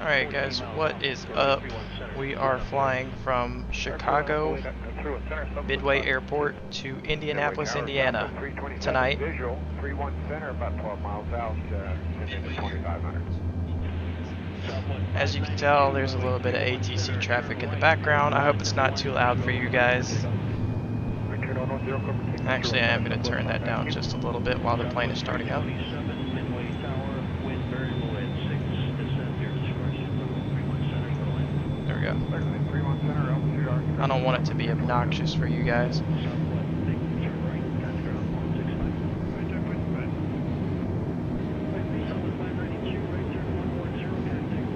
Alright guys, what is up? We are flying from Chicago Midway Airport to Indianapolis, Indiana tonight. As you can tell, there's a little bit of ATC traffic in the background. I hope it's not too loud for you guys. Actually, I am going to turn that down just a little bit while the plane is starting up. There we go. I don't want it to be obnoxious for you guys.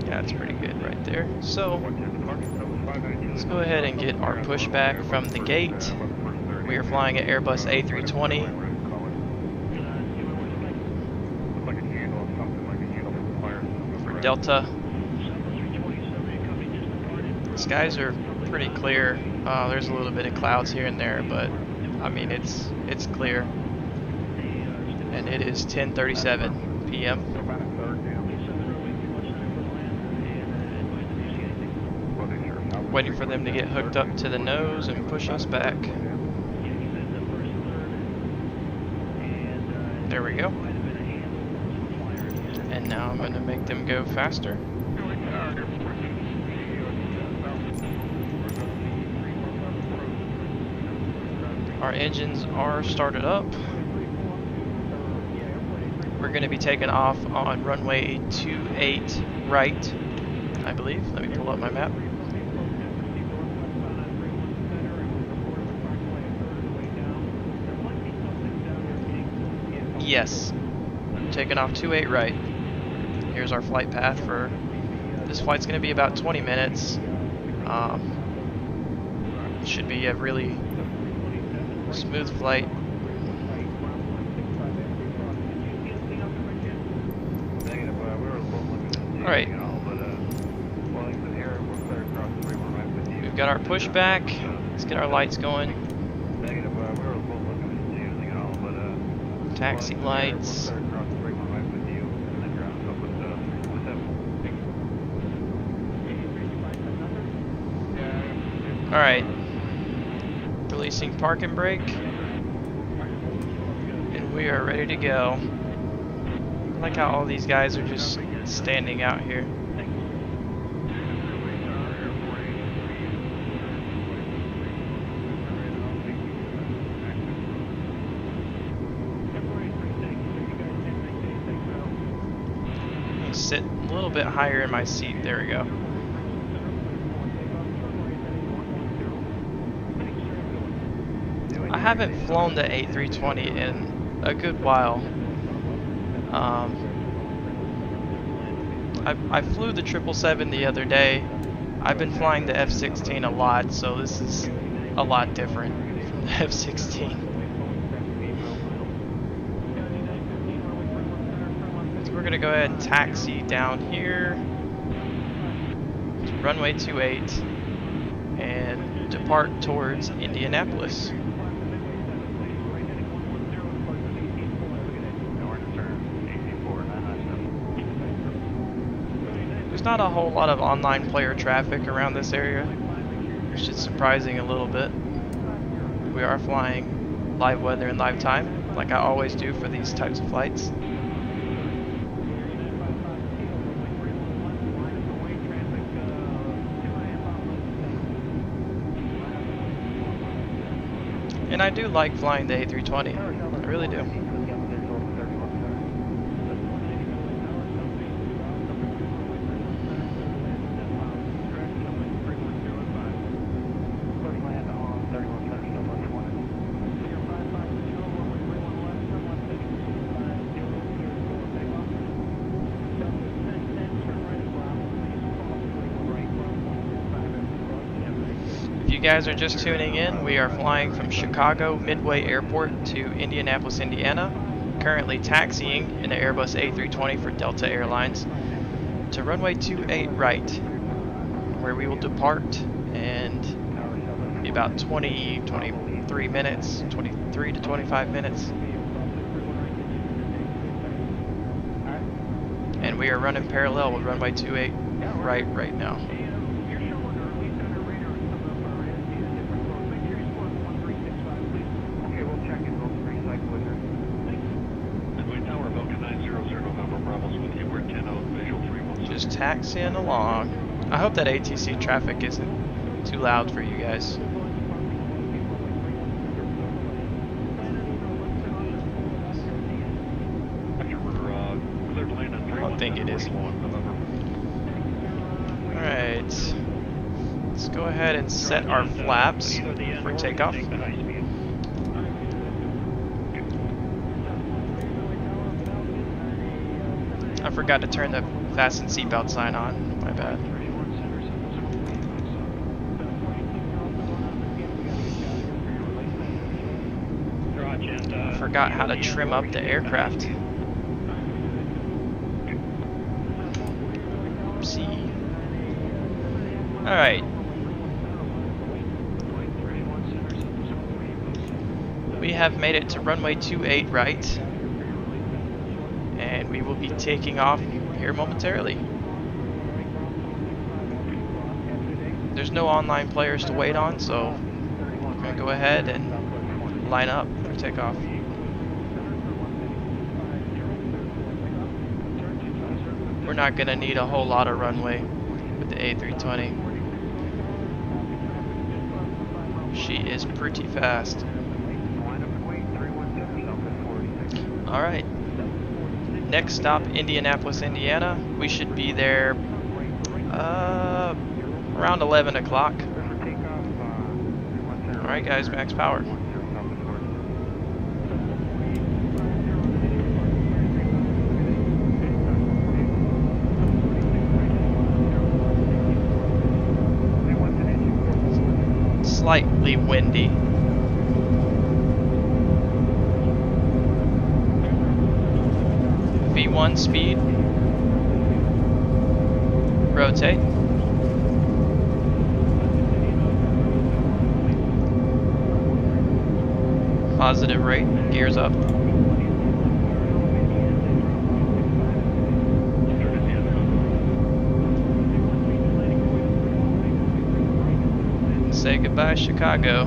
Yeah, that's pretty good right there. So, let's go ahead and get our pushback from the gate. We are flying an Airbus A320. For Delta. Skies are pretty clear. There's a little bit of clouds here and there, but I mean it's clear. And it is 10:37 p.m. Waiting for them to get hooked up to the nose and push us back. There we go. And now I'm going to make them go faster. Our engines are started up. We're going to be taking off on runway 28 right, I believe. Let me pull up my map. Yes, taking off 28 right. Here's our flight path for this flight's going to be about 20 minutes. Should be a really smooth flight. Alright. We've got our pushback. Let's get our lights going. Taxi lights. Alright. Releasing park and brake. And we are ready to go. I like how all these guys are just standing out here. Sit a little bit higher in my seat. There we go. I haven't flown the A320 in a good while. I flew the 777 the other day. I've been flying the F-16 a lot, so this is a lot different from the F-16. We're going to go ahead and taxi down here to runway 28 and depart towards Indianapolis. There's not a whole lot of online player traffic around this area, which is surprising a little bit. We are flying live weather and live time, like I always do for these types of flights. And I do like flying the A320, I really do. If you guys are just tuning in, we are flying from Chicago Midway Airport to Indianapolis, Indiana, currently taxiing in an Airbus A320 for Delta Airlines to runway 28 right, where we will depart and be about 23 minutes, 23 to 25 minutes. and we are running parallel with runway 28 right now. Just taxiing along. I hope that ATC traffic isn't too loud for you guys. I don't think it is. Alright. Let's go ahead and set our flaps for takeoff. I forgot to turn the fasten seatbelt sign on. My bad. I forgot how to trim up the aircraft. Oopsie. Alright. We have made it to runway 28 right. And we will be taking off here momentarily. There's no online players to wait on, so I'm going to go ahead and line up for takeoff. We're not going to need a whole lot of runway with the A320. She is pretty fast. Alright. Next stop, Indianapolis, Indiana. We should be there around 11 o'clock. Alright guys, max power. Slightly windy. V1 speed. Rotate. Positive rate. Gears up. Say goodbye, Chicago.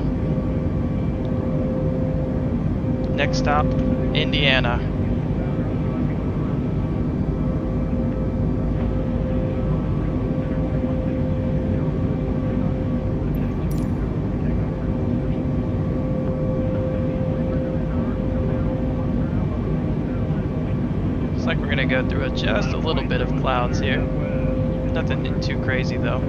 Next stop, Indiana. Looks like we're gonna go through just a little bit of clouds here. Nothing too crazy though.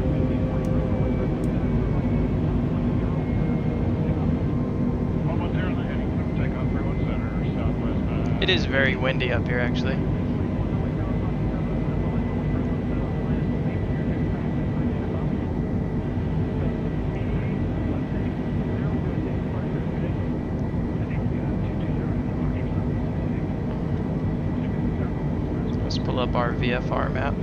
It is very windy up here, actually. Let's pull up our VFR map.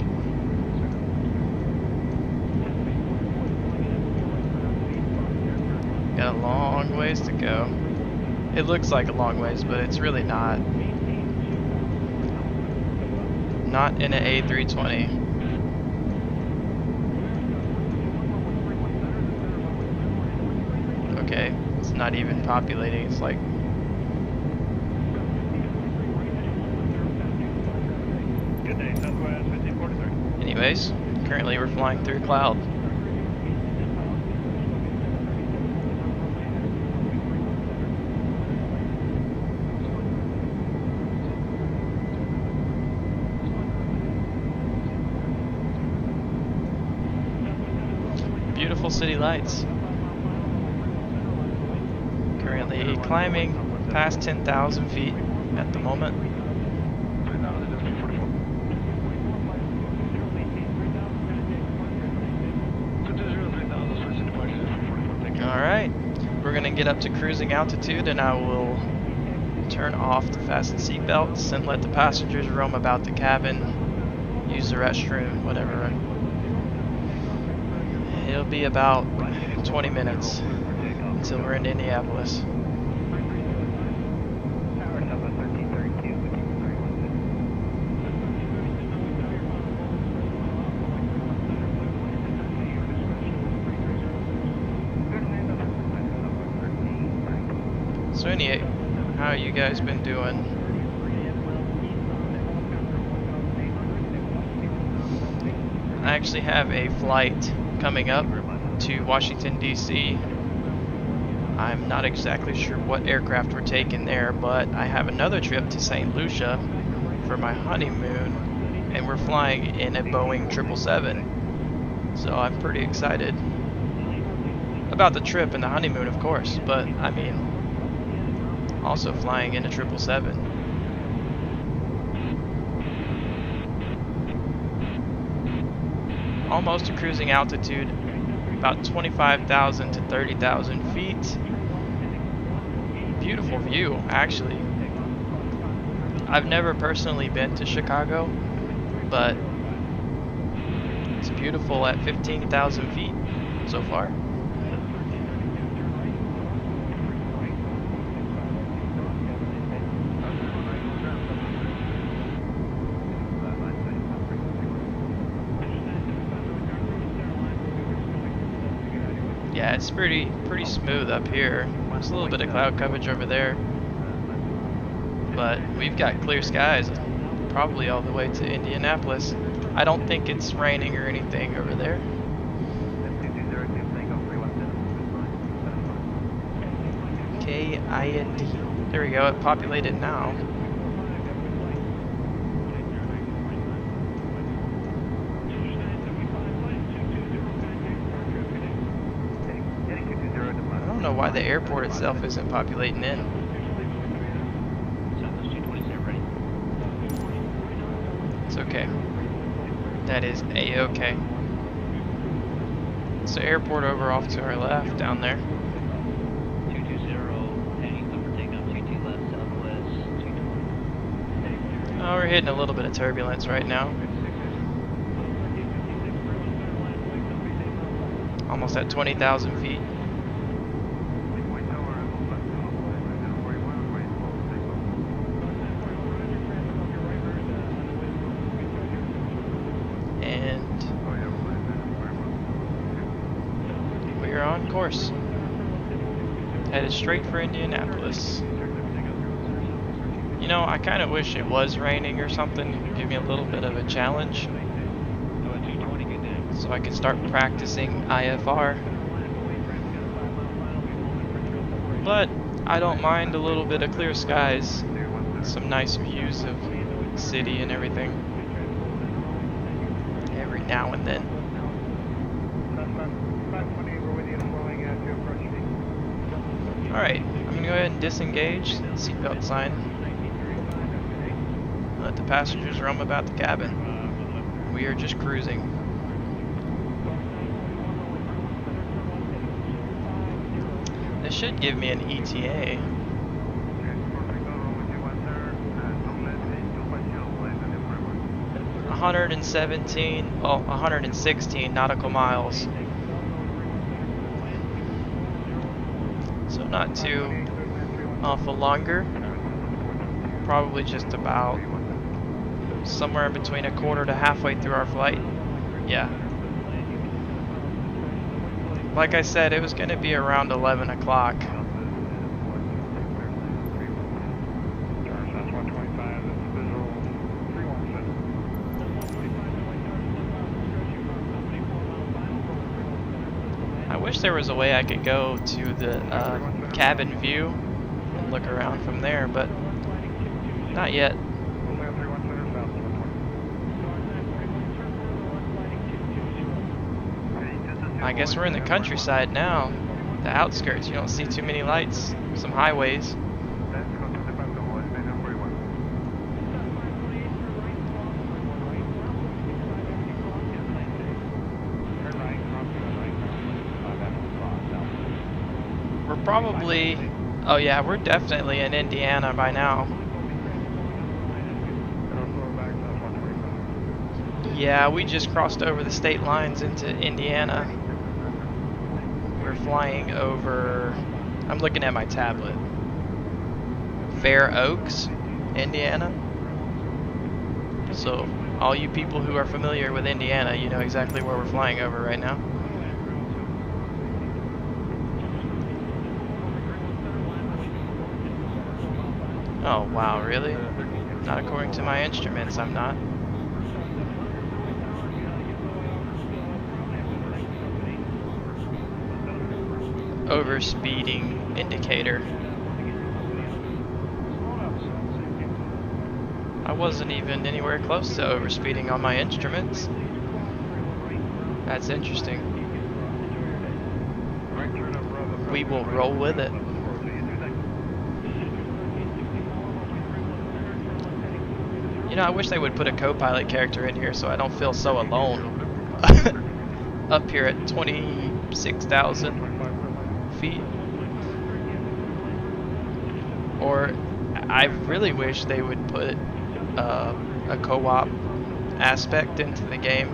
Got a long ways to go. It looks like a long ways, but it's really not. Not in an A320. Okay, it's not even populating, it's like... Anyways, currently we're flying through cloud. Beautiful city lights. Currently climbing past 10,000 feet at the moment. Alright, we're going to get up to cruising altitude and I will turn off the fasten seatbelts and let the passengers roam about the cabin, use the restroom, whatever. It'll be about 20 minutes until we're in Indianapolis. A320, how you guys been doing? I actually have a flight coming up to Washington, D.C. I'm not exactly sure what aircraft we're taking there, but I have another trip to St. Lucia for my honeymoon, and we're flying in a Boeing 777. So I'm pretty excited about the trip and the honeymoon, of course, but I mean, also flying in a 777. Almost to cruising altitude, about 25,000 to 30,000 feet. Beautiful view, actually. I've never personally been to Chicago, but it's beautiful at 15,000 feet so far. Yeah, it's pretty smooth up here. There's a little bit of cloud coverage over there, but we've got clear skies probably all the way to Indianapolis. I don't think it's raining or anything over there. K-I-N-D. There we go, it populated now. I don't know why the airport itself isn't populating in. It's okay. That is A-okay. It's the airport over off to our left down there. 220, heading up for takeoff, 22 left, southwest, 220. Oh, we're hitting a little bit of turbulence right now. Almost at 20,000 feet. On course, headed straight for Indianapolis. You know, I kind of wish it was raining or something, give me a little bit of a challenge, so I could start practicing IFR. But I don't mind a little bit of clear skies, some nice views of the city and everything, every now and then. Alright, I'm going to go ahead and disengage, seatbelt sign. Let the passengers roam about the cabin. We are just cruising. This should give me an ETA. Oh, 116 nautical miles. So not too awful longer. Probably just about somewhere between a quarter to halfway through our flight. Yeah. Like I said, it was going to be around 11 o'clock. I wish there was a way I could go to the cabin view and look around from there, but not yet. I guess we're in the countryside now, the outskirts. You don't see too many lights, some highways. We're probably, oh yeah, we're definitely in Indiana by now. Yeah, we just crossed over the state lines into Indiana. We're flying over, I'm looking at my tablet, Fair Oaks, Indiana. So all you people who are familiar with Indiana, you know exactly where we're flying over right now. Oh wow, really? Not according to my instruments, I'm not. Overspeeding indicator. I wasn't even anywhere close to overspeeding on my instruments. That's interesting. We will roll with it. You know, I wish they would put a co-pilot character in here so I don't feel so alone. Up here at 26,000 feet. Or I really wish they would put a co-op aspect into the game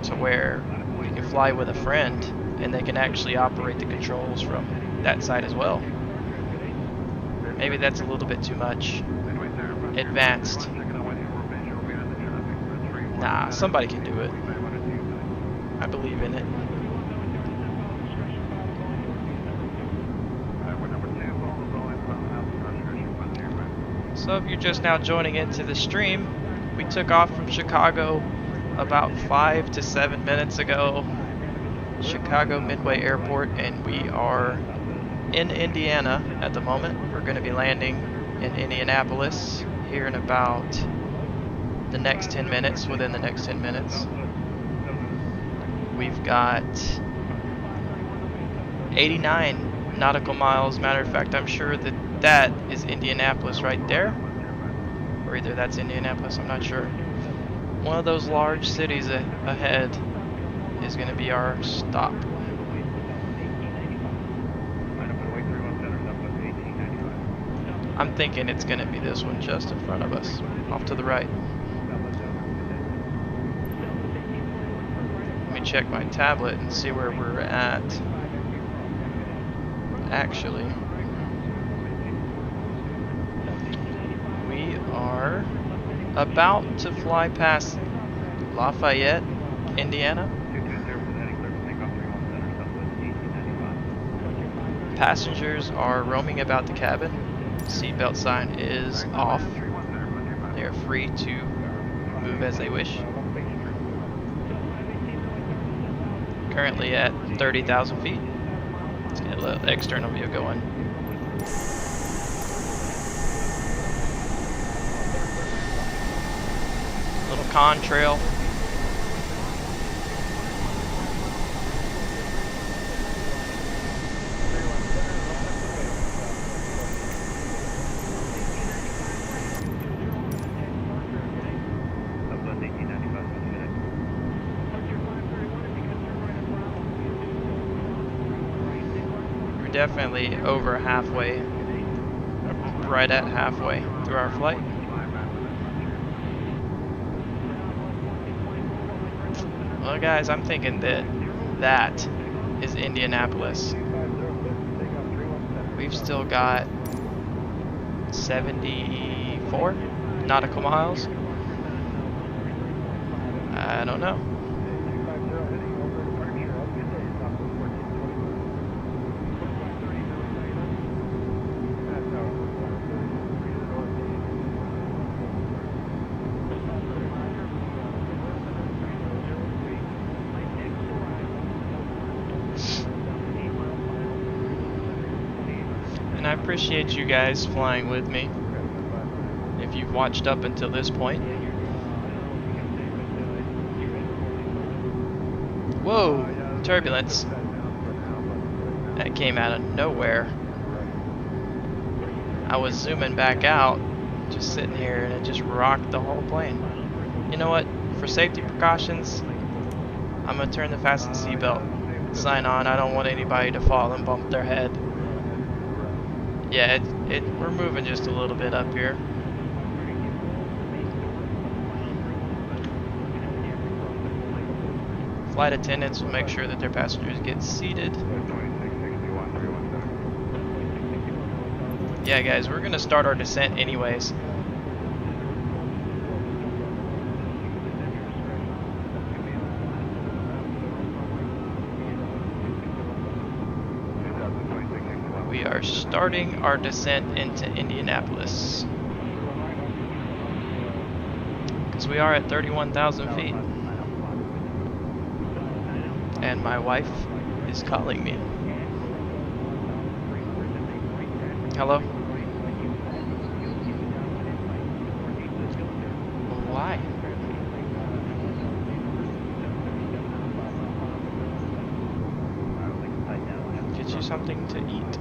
to where you can fly with a friend and they can actually operate the controls from that side as well. Maybe that's a little bit too much advanced. Nah, somebody can do it. I believe in it. So if you're just now joining into the stream, we took off from Chicago about 5 to 7 minutes ago. Chicago Midway Airport, and we are in Indiana at the moment. We're going to be landing in Indianapolis here in about the next 10 minutes, within the next 10 minutes. We've got 89 nautical miles. Matter of fact, I'm sure that that is Indianapolis right there. Or either that's Indianapolis, I'm not sure. One of those large cities ahead is going to be our stop. I'm thinking it's going to be this one just in front of us, off to the right. Let me check my tablet and see where we're at. Actually, we are about to fly past Lafayette, Indiana. Passengers are roaming about the cabin. Seatbelt sign is off. They are free to move as they wish. Currently at 30,000 feet. Let's get a little external view going. Little contrail. Definitely over halfway, right at halfway through our flight. Well guys, I'm thinking that that is Indianapolis. We've still got 74 nautical miles. I don't know. I appreciate you guys flying with me. If you've watched up until this point. Whoa, turbulence. That came out of nowhere. I was zooming back out, just sitting here, and it just rocked the whole plane. You know what? For safety precautions, I'm gonna turn the fasten seatbelt sign on. I don't want anybody to fall and bump their head. Yeah, we're moving just a little bit up here. Flight attendants will make sure that their passengers get seated. Yeah, guys, we're gonna start our descent anyways. We we are starting our descent into Indianapolis. Because we are at 31,000 feet. And my wife is calling me. Hello? Why? Get you something to eat.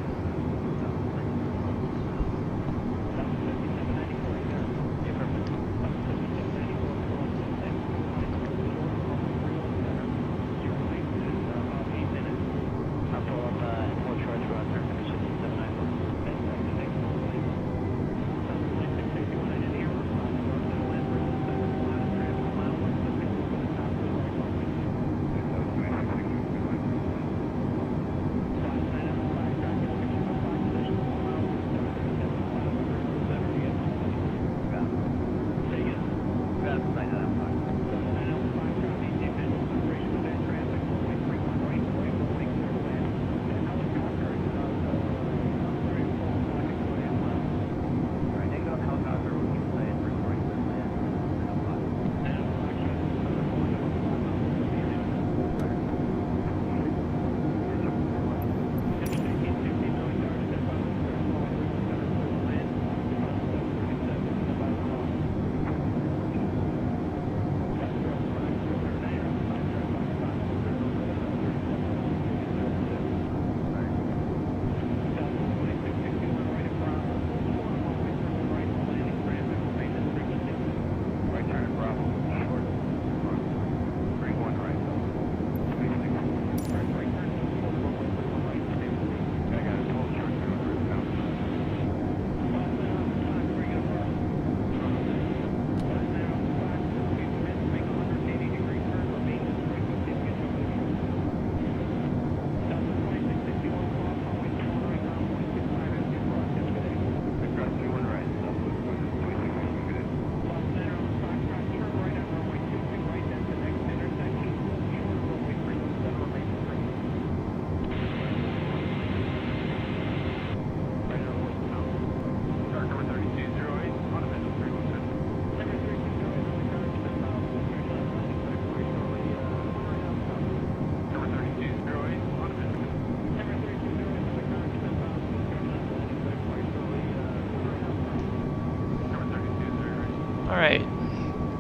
Alright,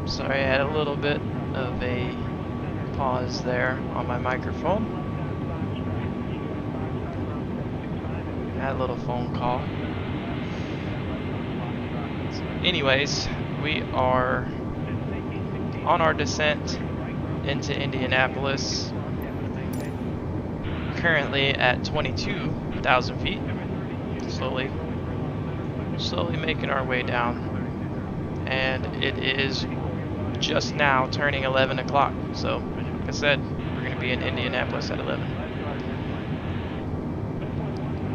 sorry I had a little bit of a pause there on my microphone. Had a little phone call. So anyways, we are on our descent into Indianapolis, currently at 22,000 feet, slowly making our way down. And it is just now turning 11 o'clock. So, like I said, we're going to be in Indianapolis at 11.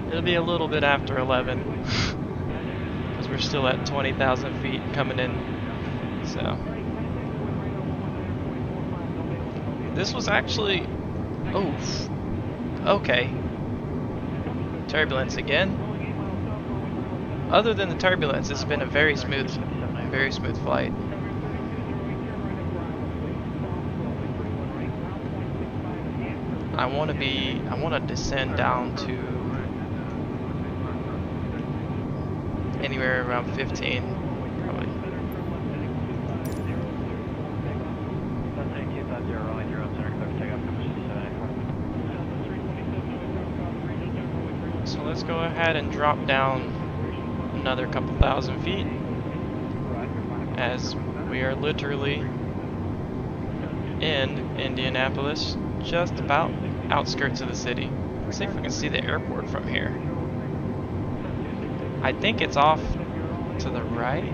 It'll be a little bit after 11 because we're still at 20,000 feet coming in. So, this was actually, oh, okay, turbulence again. Other than the turbulence, it's been a very smooth flight. I want to descend down to anywhere around 15, probably. So let's go ahead and drop down another couple thousand feet, as we are literally in Indianapolis, just about outskirts of the city. Let's see if we can see the airport from here. I think it's off to the right,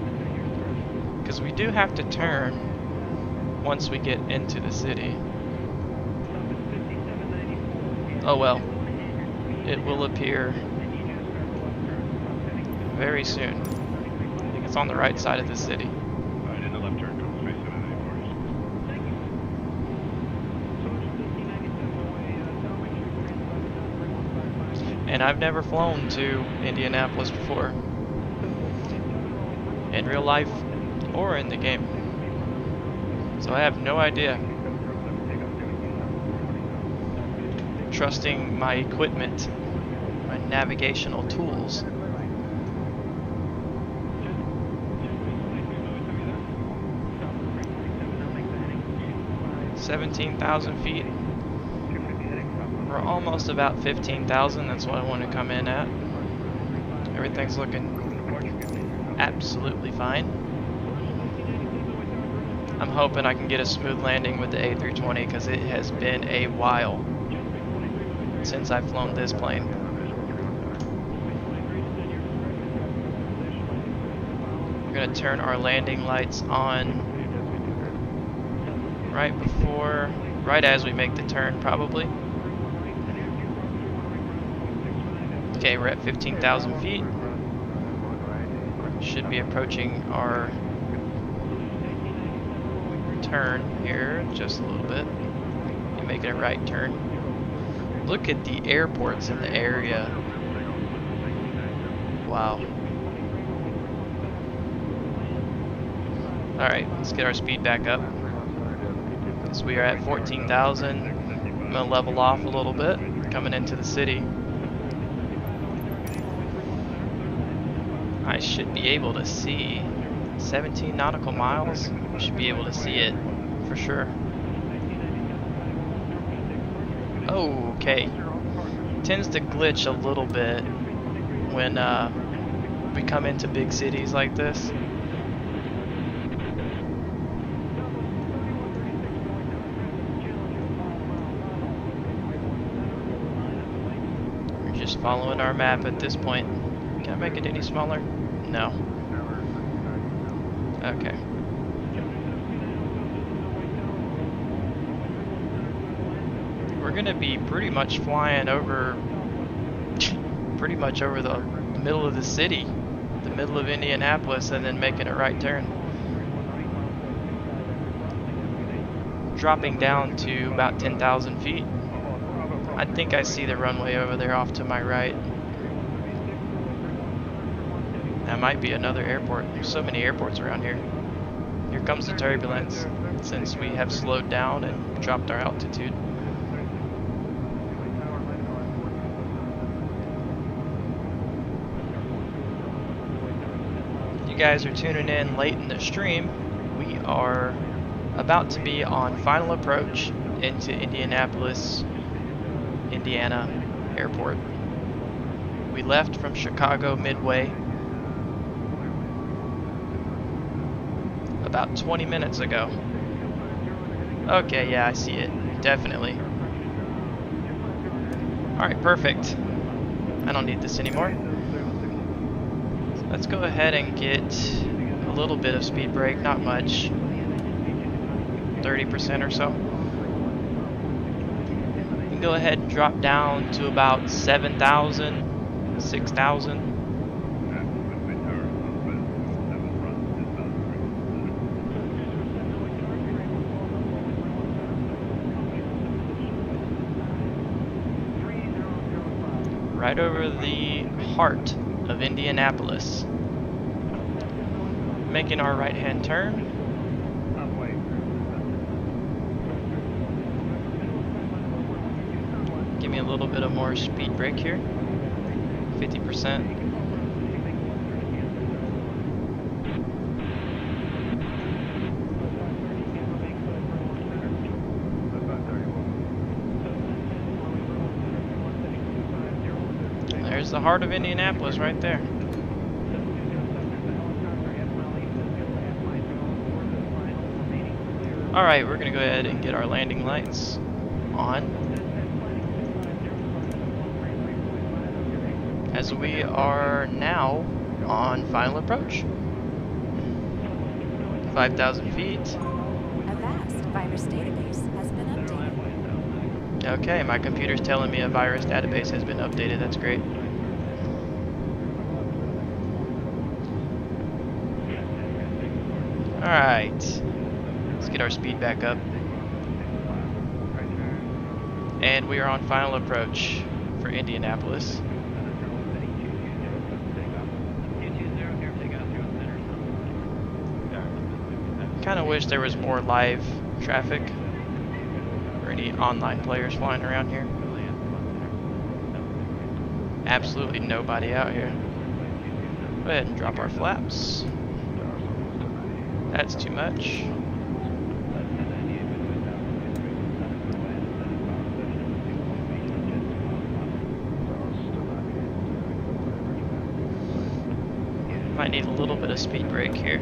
because we do have to turn once we get into the city. Oh well, it will appear very soon. I think it's on the right side of the city. And I've never flown to Indianapolis before, in real life or in the game. So I have no idea. Trusting my equipment, my navigational tools. $17,000 feet. We're almost about 15,000. That's what I want to come in at. Everything's looking absolutely fine. I'm hoping I can get a smooth landing with the A320 because it has been a while since I've flown this plane. We're going to turn our landing lights on right as we make the turn, probably. Okay, we're at 15,000 feet. Should be approaching our turn here just a little bit. You're making a right turn. Look at the airports in the area. Wow. Alright, let's get our speed back up. So we are at 14,000. I'm going to level off a little bit coming into the city. I should be able to see 17 nautical miles. Should be able to see it for sure. Okay. Tends to glitch a little bit when we come into big cities like this. We're just following our map at this point. Can I make it any smaller? No. Okay. We're gonna be pretty much flying over the middle of the city, the middle of Indianapolis, and then making a right turn. Dropping down to about 10,000 feet. I think I see the runway over there off to my right. That might be another airport. There's so many airports around here. Here comes the turbulence, since we have slowed down and dropped our altitude. You guys are tuning in late in the stream. We are about to be on final approach into Indianapolis, Indiana airport. We left from Chicago Midway about 20 minutes ago. Okay, yeah, I see it. Definitely. Alright, perfect. I don't need this anymore. So let's go ahead and get a little bit of speed brake, not much. 30% or so. We can go ahead and drop down to about 7,000, 6,000. Right over the heart of Indianapolis. Making our right-hand turn. Give me a little bit of more speed brake here. 50%. There's the heart of Indianapolis right there. Alright, we're going to go ahead and get our landing lights on, as we are now on final approach. 5,000 feet. A vast virus database has been updated. Okay, my computer's telling me a virus database has been updated. That's great. Alright, let's get our speed back up. And we are on final approach for Indianapolis. Kind of wish there was more live traffic or any online players flying around here. Absolutely nobody out here. Go ahead and drop our flaps. That's too much. Might need a little bit of speed brake here.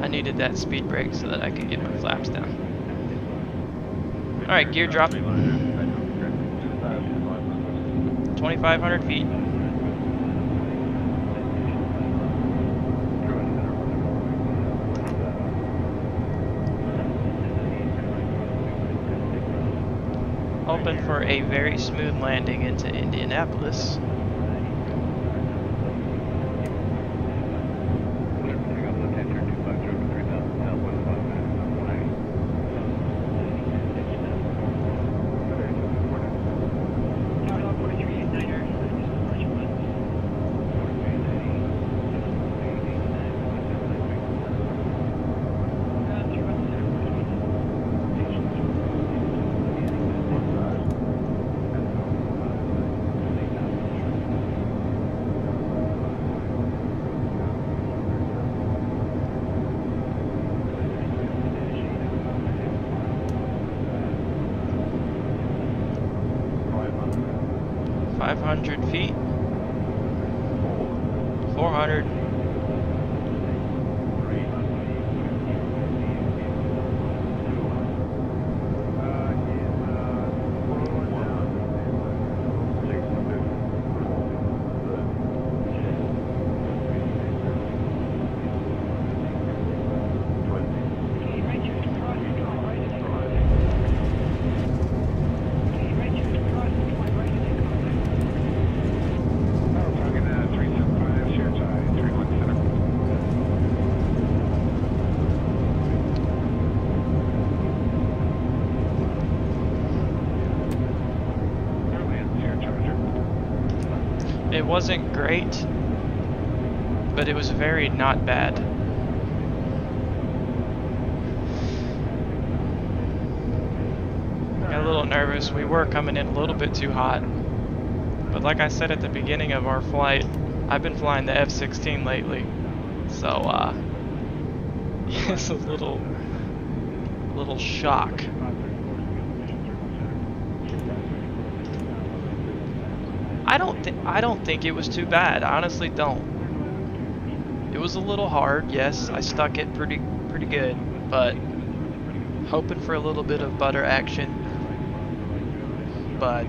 I needed that speed brake so that I could get my flaps down. Alright, gear drop. 2,500 feet. Hoping for a very smooth landing into Indianapolis. Feet, 400. It wasn't great, but it was very not bad. Got a little nervous. We were coming in a little bit too hot. But like I said at the beginning of our flight, I've been flying the F-16 lately. So, it's a little shock. I don't think it was too bad. I honestly don't. It was a little hard, yes. I stuck it pretty good, but hoping for a little bit of butter action. But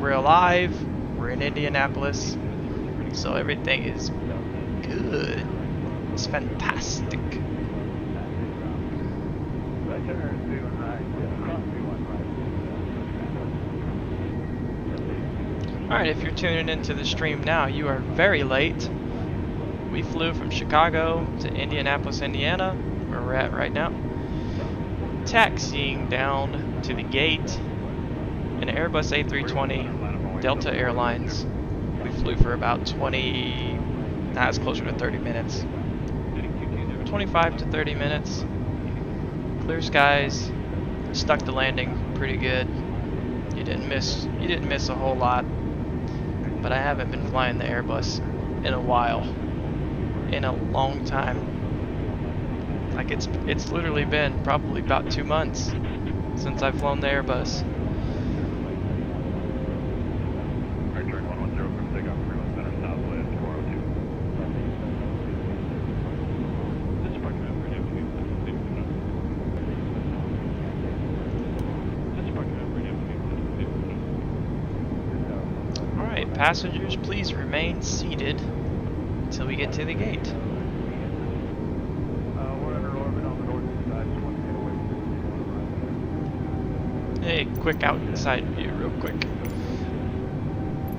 we're alive. We're in Indianapolis, so everything is good. It's fantastic. Alright, if you're tuning into the stream now, you are very late. We flew from Chicago to Indianapolis, Indiana, where we're at right now. Taxiing down to the gate in an Airbus A320, Delta Airlines. We flew for about 20, it's closer to 30 minutes. 25 to 30 minutes. Clear skies, stuck the landing pretty good. You didn't miss a whole lot. But I haven't been flying the Airbus in a while, in a long time. Like it's literally been probably about 2 months since I've flown the Airbus. Passengers, please remain seated until we get to the gate. We're under orbit on the north side. Hey, quick outside view real quick.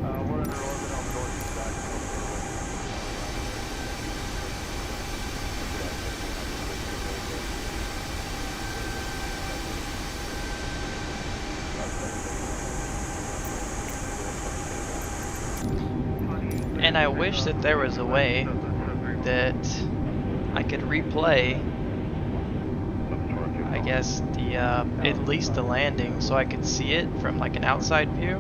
We're under orbit on the north side. And I wish that there was a way that I could replay, I guess, the at least the landing, so I could see it from like an outside view.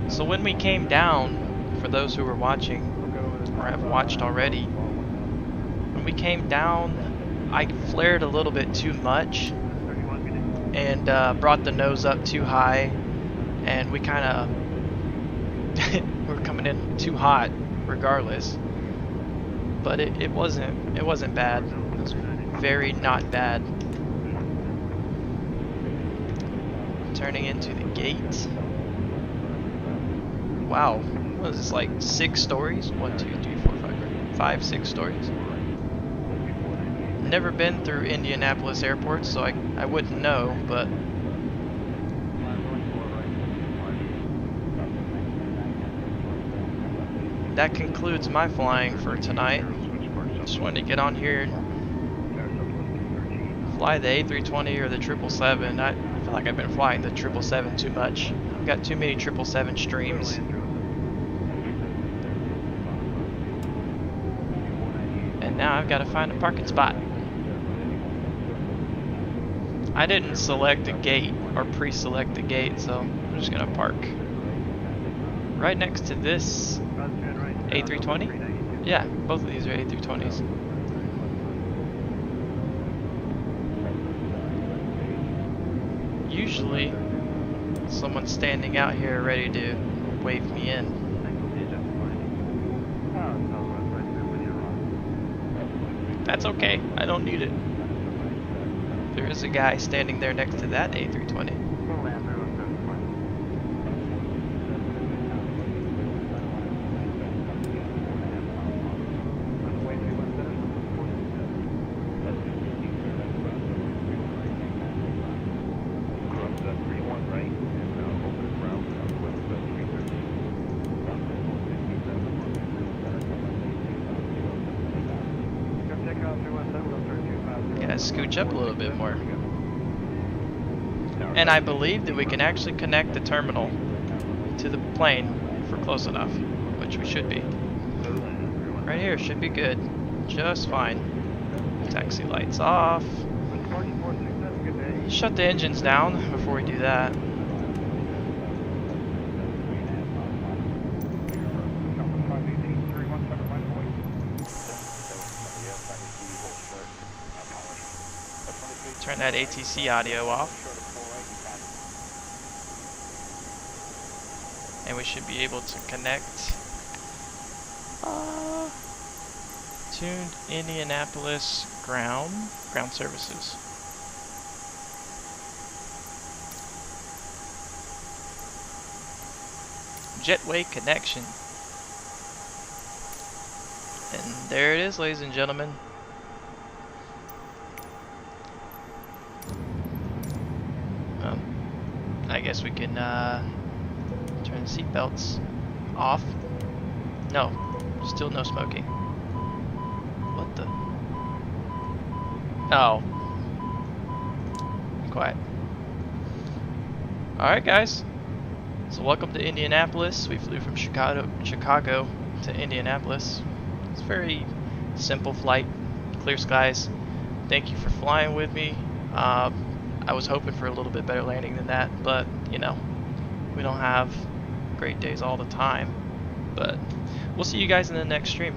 So when we came down, for those who were watching or have watched already, when we came down, I flared a little bit too much and brought the nose up too high, and we kind of we're coming in too hot regardless. But it wasn't bad. It was very not bad. Turning into the gate. Wow, what is this, like 6 stories? 1, 2, 3, 4, 5, 6 stories. Never been through Indianapolis airport, so I wouldn't know, but that concludes my flying for tonight. Just wanted to get on here and fly the A320 or the 777. I feel like I've been flying the 777 too much. I've got too many 777 streams. And now I've got to find a parking spot. I didn't select a gate or pre-select the gate, so I'm just gonna park right next to this A320. Yeah, both of these are A320s. Usually, someone's standing out here ready to wave me in. That's okay, I don't need it. There is a guy standing there next to that A320. Scooch up a little bit more. And I believe that we can actually connect the terminal to the plane if we're close enough, which we should be. Right here should be good. Just fine. Taxi lights off. Shut the engines down before we do that. Turn that ATC audio off. And we should be able to connect tuned Indianapolis ground services. Jetway connection. And there it is, ladies and gentlemen. I guess we can turn the seatbelts off. No, still no smoking. What the? Oh. Quiet. Alright guys, so welcome to Indianapolis. We flew from Chicago to Indianapolis. It's a very simple flight, clear skies. Thank you for flying with me. I was hoping for a little bit better landing than that, but you know, we don't have great days all the time. But we'll see you guys in the next stream.